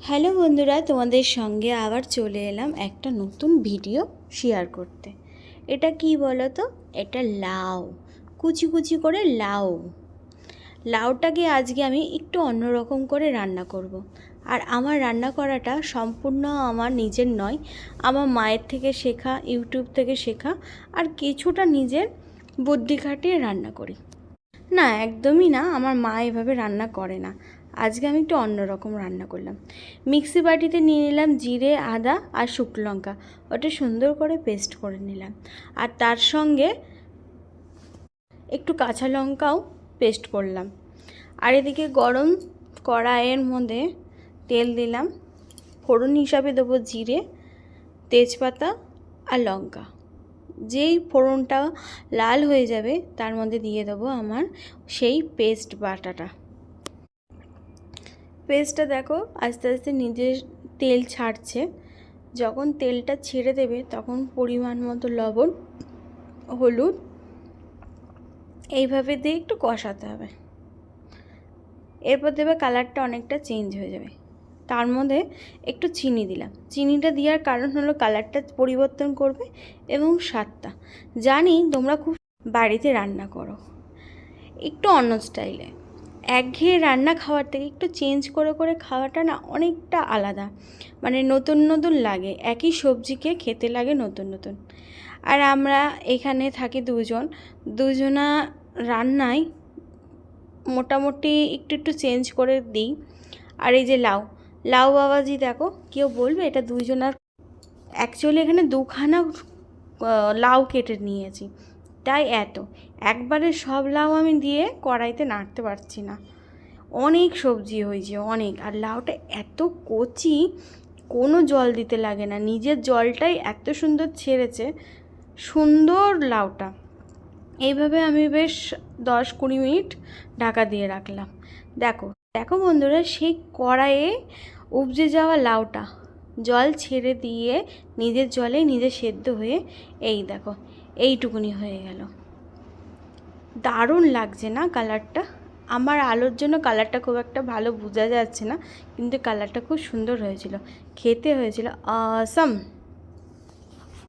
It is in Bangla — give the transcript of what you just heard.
হ্যালো বন্ধুরা, তোমাদের সঙ্গে আবার চলে এলাম একটা নতুন ভিডিও শেয়ার করতে। এটা কি বলো তো? এটা লাউ, কুচি কুচি করে লাউ। লাউটাকে আজকে আমি একটু অন্যরকম করে রান্না করব। আর আমার রান্না করাটা সম্পূর্ণ আমার নিজের নয়, আমার মায়ের থেকে শেখা, ইউটিউব থেকে শেখা, আর কিছুটা নিজের বুদ্ধি খাটিয়ে রান্না করি। না, একদমই না, আমার মা এভাবে রান্না করে না। আজকে আমি একটু অন্যরকম রান্না করলাম। মিক্সি বাটিতে নিয়ে নিলাম জিরে, আদা আর শুকনো লঙ্কা, ওটা সুন্দর করে পেস্ট করে নিলাম। আর তার সঙ্গে একটু কাঁচা লঙ্কাও পেস্ট করলাম। আর এদিকে গরম কড়াইয়ের মধ্যে তেল দিলাম, ফোড়ন হিসাবে দেবো জিরে, তেজপাতা আর লঙ্কা। যেই ফোড়নটা লাল হয়ে যাবে তার মধ্যে দিয়ে দেবো আমার সেই পেস্ট বাটাটা। পেস্টটা দেখো আস্তে আস্তে নিজের তেল ছাড়ছে। যখন তেলটা ছেড়ে দেবে তখন পরিমাণ মতো লবণ, হলুদ এইভাবে দিয়ে একটু কষাতে হবে। এরপর দেবে কালারটা অনেকটা চেঞ্জ হয়ে যাবে। তার মধ্যে একটু চিনি দিলাম। চিনিটা দেওয়ার কারণ হলো কালারটা পরিবর্তন করবে এবং স্বাদটা। জানি তোমরা খুব বাড়িতে রান্না করো একটু অন্য স্টাইলে, একঘেয়ে রান্না খাওয়ার থেকে একটু চেঞ্জ করে করে খাওয়াটা না অনেকটা আলাদা, মানে নতুন নতুন লাগে। একই সবজিকে খেতে লাগে নতুন নতুন। আর আমরা এখানে থাকি দুজনা রান্নায় মোটামুটি একটু একটু চেঞ্জ করে দিই। আর এই যে লাউ বাবাজি দেখো, কেউ বলবে এটা দুইজনার, অ্যাকচুয়ালি এখানে দুখানা লাউ কেটে নিয়েছি, তাই একবারে সব লাউ আমি দিয়ে কড়াইতে নাড়তে পারছি না। অনেক সবজি হয়েছে অনেক, আর লাউটা এত কচি, কোনো জল দিতে লাগে না, নিজের জলটাই এত সুন্দর ছেড়েছে, সুন্দর লাউটা। এইভাবে আমি বেশ 10-20 মিনিট ঢাকা দিয়ে রাখলাম। দেখো দেখো বন্ধুরা, সেই কড়াইয়ে উপজে যাওয়া লাউটা জল ছেড়ে দিয়ে নিজের জলে নিজে সেদ্ধ হয়ে এই দেখো এইটুকুনি হয়ে গেল। দারুণ লাগছে না কালারটা? আমার আলোর জন্য কালারটা খুব একটা ভালো বোঝা যাচ্ছে না, কিন্তু কালারটা খুব সুন্দর হয়েছিল, খেতে হয়েছিল অসাম।